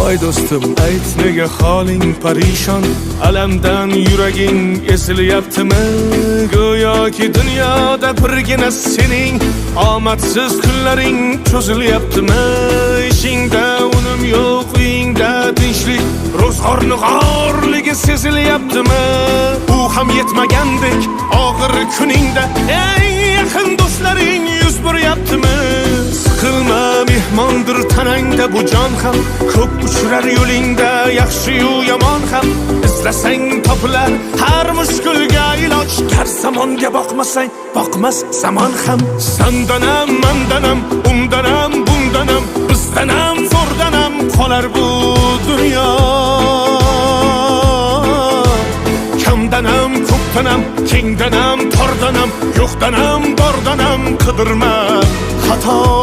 voy do'stim, ayt nega holing parishon, alamdan yuraging esilyaptimi? Go'yoki dunyoda birgina sening omadsiz kunlaring cho'zilyaptimi? Ishingda unum yo'q, uyingda tinchlik, ro'zg'orni g'orligi sezilyaptimi? U ham yetmagandek og'ir kuningda eng yaqin do'stlaring yuz buryaptimi? Siqilma, mehmondir tanangda bu jon ham, ko'p uchrar yo'lingda yaxshi-yu yomon ham. Izlasang topilar har mushkulga iloj, kar zamonga boqmasang boqmas zamon ham. Sandanam, mandanam, undanam, bundanam, bizdanam, zo'rdanam qolar bu dunyo. Kamdanam, ko'pdanam, kengdanam, tordanam, yo'qdanam, bordanam, qidirma xato.